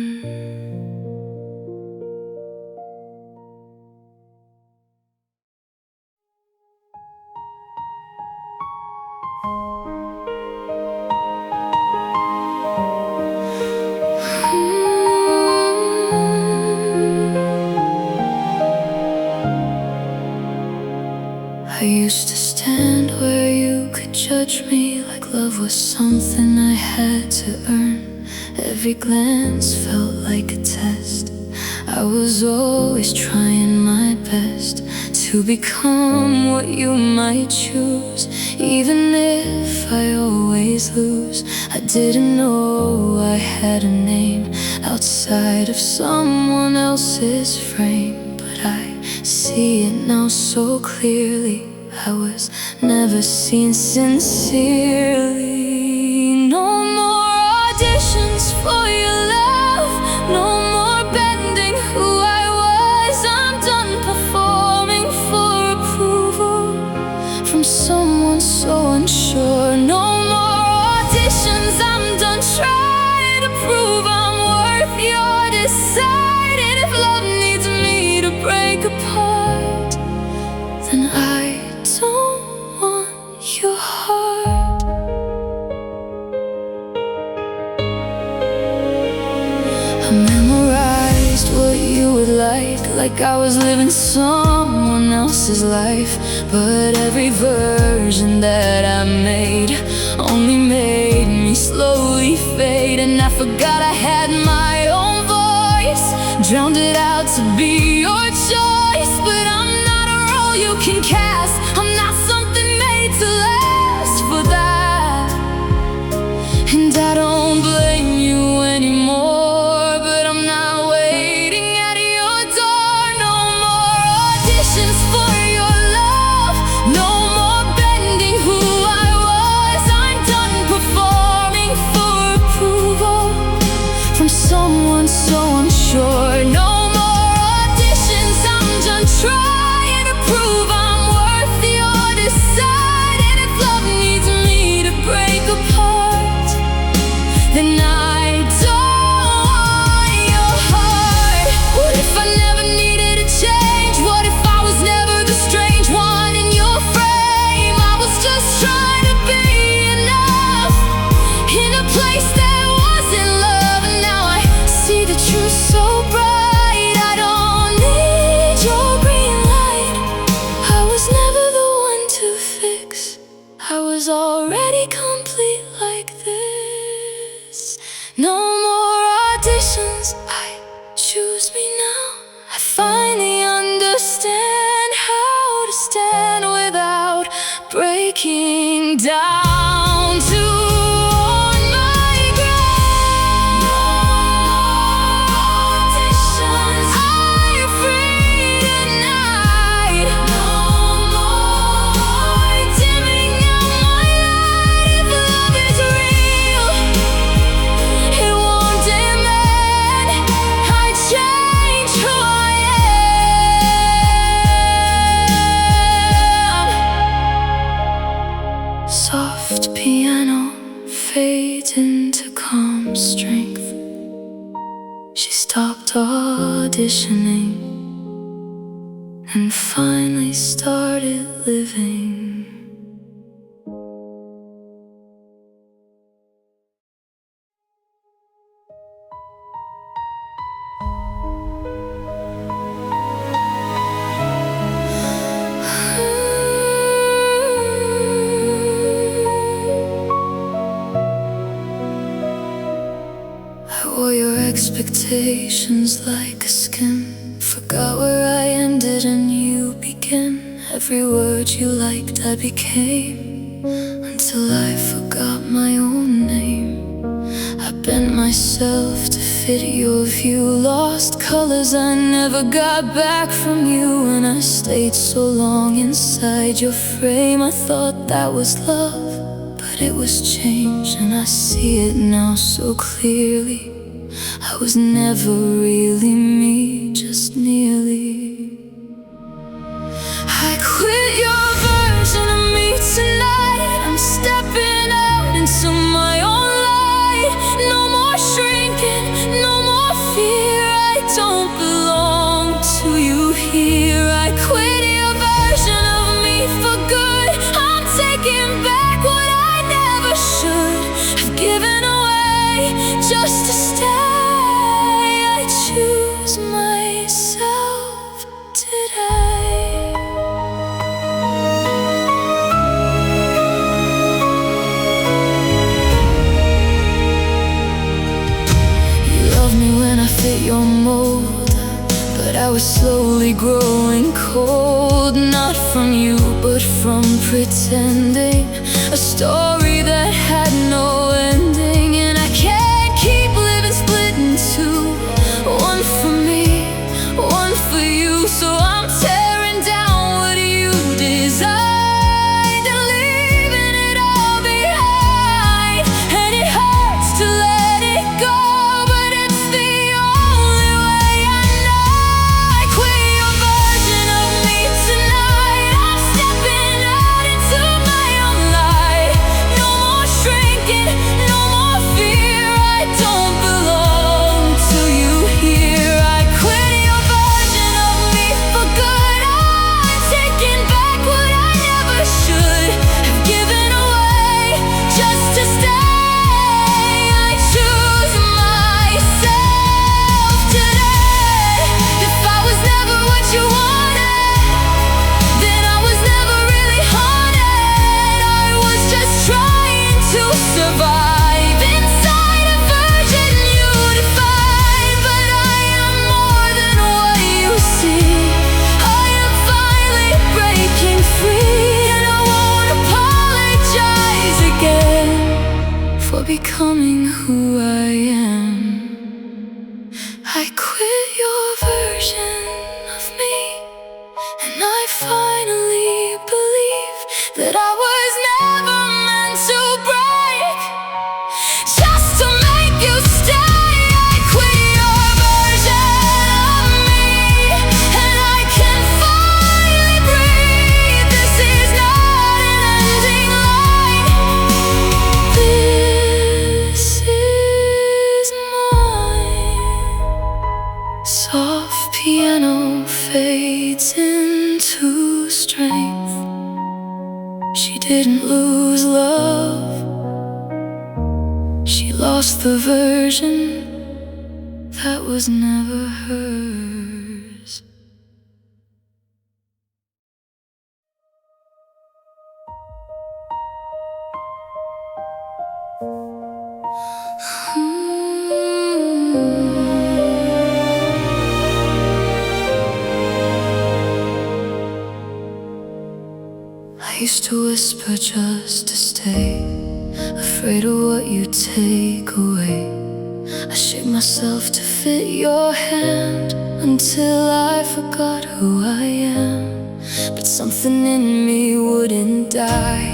I used to stand where you could judge me, like love was something I had to earn. Every glance felt like a test. I was always trying my best to become what you might choose. Even if I always lose, I didn't know I had a name outside of someone else's frame. But I see it now so clearly. I was never seen sincerely. No more auditions for your love, no more bending who I was. I'm done performing for approval from someone so unsure. No more auditions, I'm done trying to prove I'm worth your deciding. If love needs me to break apart, then I don't want your heart. I memorized what you would like I was living someone else's life. But every version that I made only made me slowly fade. And I forgot I had my own voice, drowned it out to be your choice. But I'm not a role you can cast, I'm not something made to last for that. And I don't blame you anymore, but I'm not waiting at your door. No more auditions for your love, no more bending who I was. I'm done performing for approval from someone so unsure. No was already complete like this. No more auditions, I choose me now. I finally understand how to stand without breaking down to on my ground. No auditions, I'm free tonight. No more dimming out my light. If love is real, it won't demand I change who I am. Soft piano fades into calm strength. She stopped auditioning and finally started living. I wore your expectations like a skin. Forgot where I ended and you began. Every word you liked I became, until I forgot my own name. I bent myself to fit your view, lost colors I never got back from you. And I stayed so long inside your frame, I thought that was love, but it was change. And I see it now so clearly, I was never really me, just nearly. I quit your version of me tonight. I'm stepping out into my own light. No more shrinking, no more fear. I don't belong to you here. I quit your version of me for good. I'm taking back what I never should have given away just to stay. I choose myself today. You loved me when I fit your mold, but I was slowly growing cold. Not from you, but from pretending a story that had no ending. And I can't keep living split in two, one for me, one for you. So I'm tearing down what you designed and leaving it all behind. And it hurts to let it go, but it's the only way I know. I quit your version of me tonight. I'm stepping out into my own light. No more shrinking, no more fear. I don't belong to you here. I quit your version of me for good. I'm taking back what I never should have given away just to stay. I choose myself today. If I was never what you wanted, then I was never really haunted. I was just trying to survive inside a version you defined. But I am more than what you see. I am finally breaking free, and I won't apologize again for becoming who I am. I quit your version of me, and I finally believe that I was never meant to break just to make you stay. I quit your version of me, and I can finally breathe. This is not an ending line. This is mine. Soft piano fades into strength. She didn't lose love, she lost the version that was never hers. used to whisper just to stay, afraid of what you take away. I shaped myself to fit your hand until I forgot who I am. But something in me wouldn't die.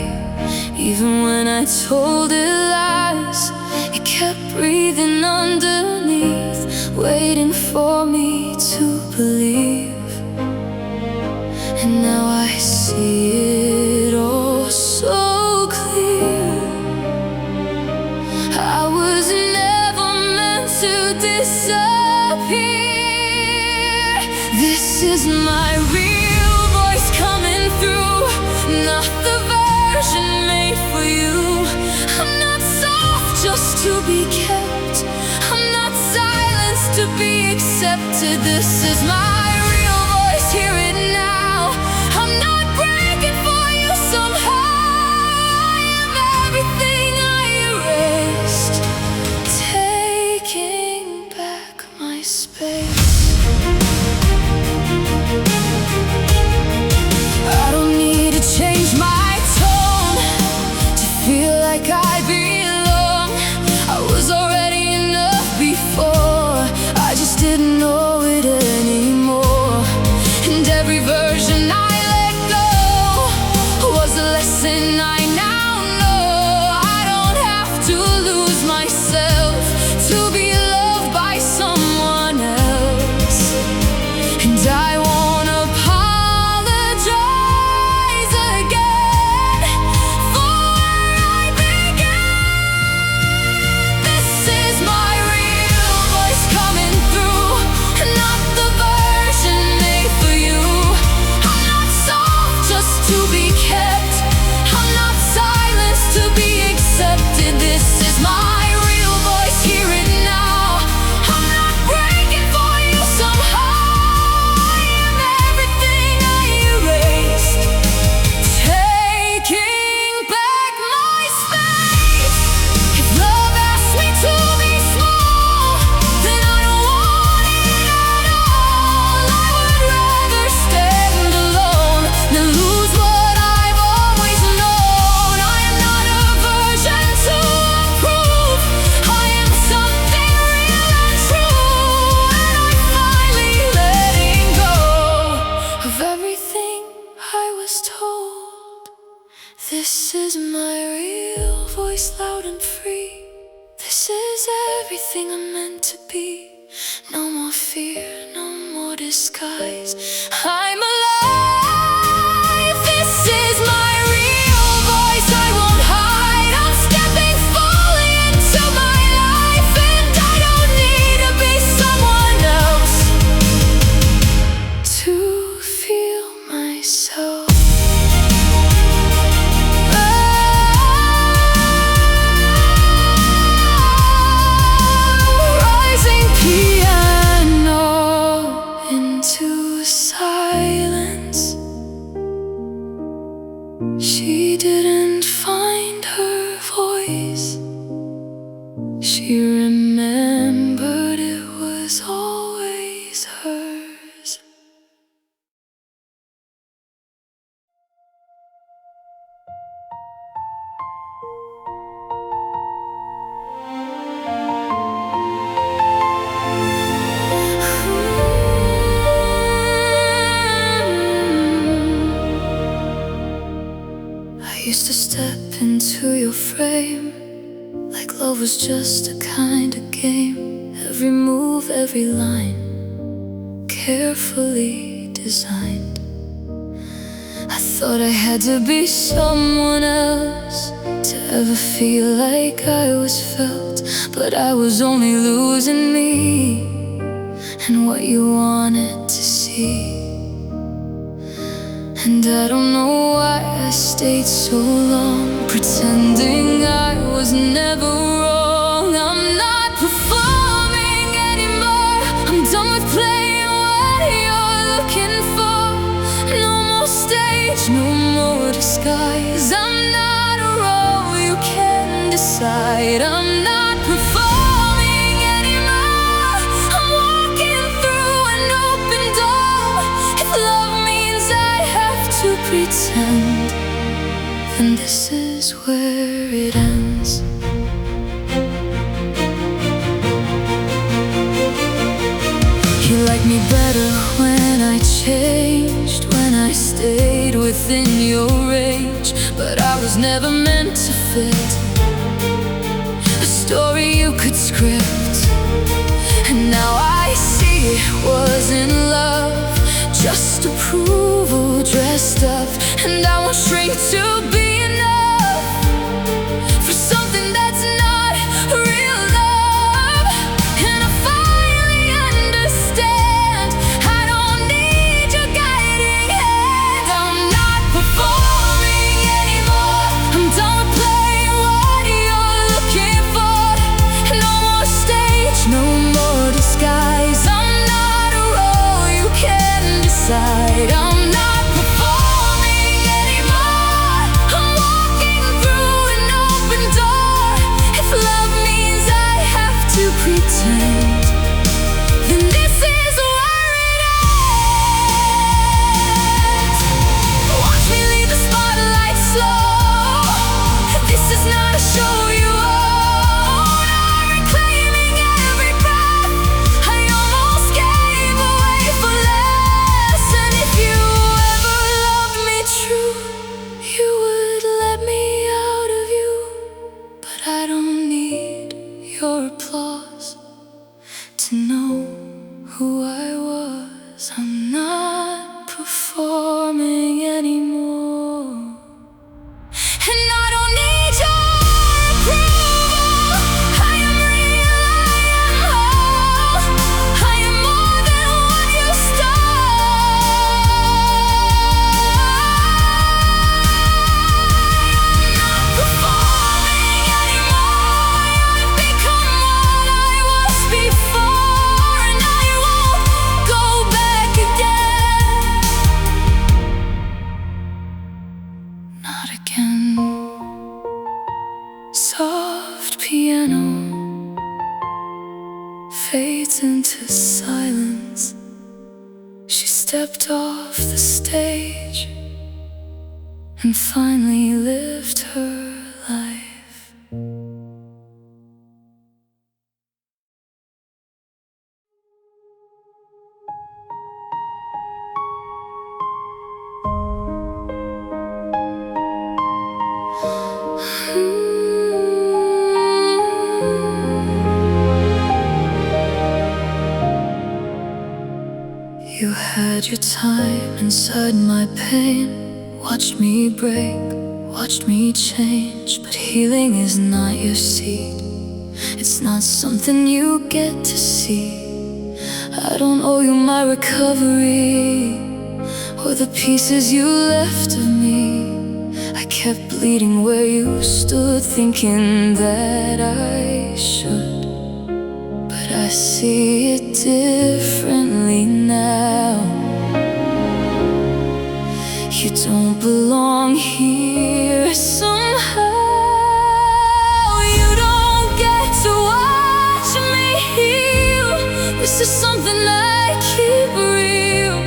Even when I told it lies, it kept breathing underneath, waiting for me to believe. And now I see it all so clear. I was never meant to disappear. This is my real voice coming through, not the version made for you. I'm not soft just to be kept, I'm not silenced to be accepted. This is my real voice, hear it now. I'm not breaking for you somehow. I am everything I erased, taking back my space. I don't need to change my tone to feel like I belong. I was already enough before, I just didn't know it anymore. And every version I let go was a lesson I now know. I don't have to lose myself to be loved by someone else. And I won't apologize again for where I began. This is my real voice coming through, not the version made for you. I'm not soft just to be kept, I'm not silenced to be accepted. This is my real voice, hear it now. I'm not breaking for you somehow. I am everything I erased, taking back my space. If love asks me to be small, then I don't want it at all. I would rather stand alone than lose what I've always known. I am not a version to approve, I am something real and true. And I'm finally letting go of everything I was told. This is my real voice, loud and free. This is everything I'm meant to be. No more fear, no more disguise, I'm alive. This is my real voice, I won't hide. I'm stepping fully into my life, and I don't need to be someone else to feel myself. Rising piano into silence. She didn't find her voice, she remembered it was always hers. I used to step into your frame like love was just a kind of game. Every move, every line, carefully designed. I thought I had to be someone else to ever feel like I was felt. But I was only losing me and what you wanted to see. And I don't know why I stayed so long, pretending I was never wrong. I'm not performing anymore, I'm done with playing what you're looking for. No more stage, no more disguise. I'm not a role you can decide. I'm not performing anymore, I'm walking through an open door. If love means I have to pretend, it ends. You liked me better when I changed, when I stayed within your range. But I was never meant to fit a story you could script. And now I see it wasn't love, just approval dressed up. And I won't shrink to be enough for something that's not real love. And I finally understand I don't need your guiding hand. I'm not performing anymore. I'm done with playing what you're looking for. No more stage, no more disguise. I'm not a role you can decide. I'm not performing anymore. I'm walking through an open door. If love means I have to pretend, then this is where it ends. Watch me leave the spotlight slow. This is not a show you own. I'm reclaiming every breath. I almost gave away for less. And if you ever loved me true, you would let me out of you. But I don't need your applause to know who I was. I'm not performing anymore. And I don't need your approval. I am real, I am whole. I am more than what you stole. I'm not performing anymore. I've become what I was before, and I won't go back again. Not again. Soft piano fades into silence. She stepped off the stage and finally lived her life. You had your time inside my pain, watched me break, watched me change. But healing is not your seed. It's not something you get to see. I don't owe you my recovery or the pieces you left of me. I kept bleeding where you stood, thinking that I should. But I see it differently now. You don't belong here somehow. You don't get to watch me heal. This is something I keep real.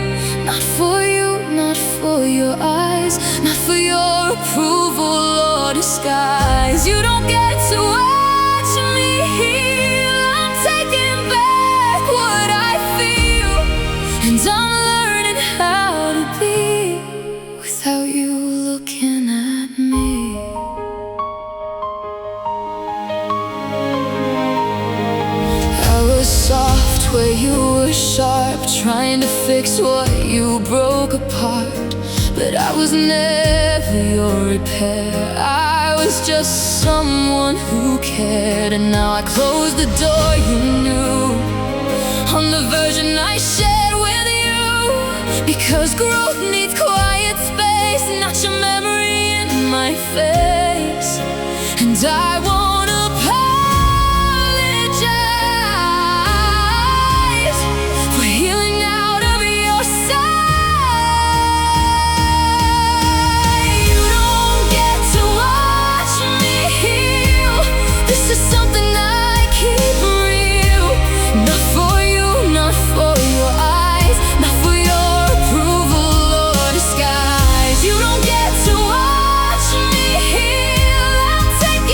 Not for you, not for your eyes, not for your approval or disguise. You don't get to watch me heal. I'm taking back what I feel, and I'm learning how to be without you looking at me. I was soft where you were sharp, trying to fix what you broke apart. But I was never your repair. I was just someone who cared. And now I close the door you knew on the version I shared with you. Because growth needs quiet space, not your memory in my face. And I won't apologize for healing out of your side. You don't get to watch me heal. This is something I keep real. Not for you, not for your eyes, not for your approval or disguise. You don't get to watch me heal. I'm taking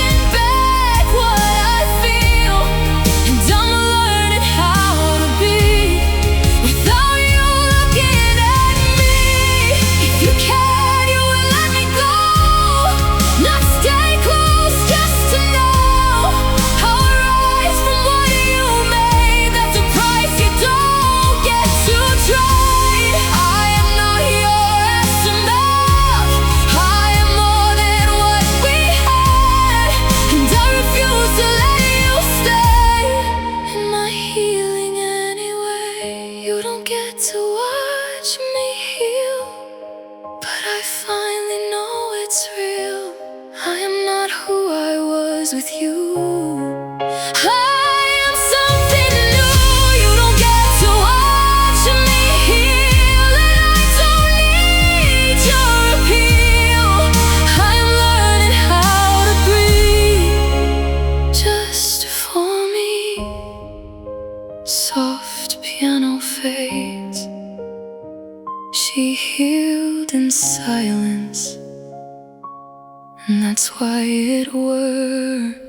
hours with you. I am something new. You don't get to watch me heal, and I don't need your appeal. I am learning how to breathe just for me. Soft piano fades. She healed in silence, and that's why it works.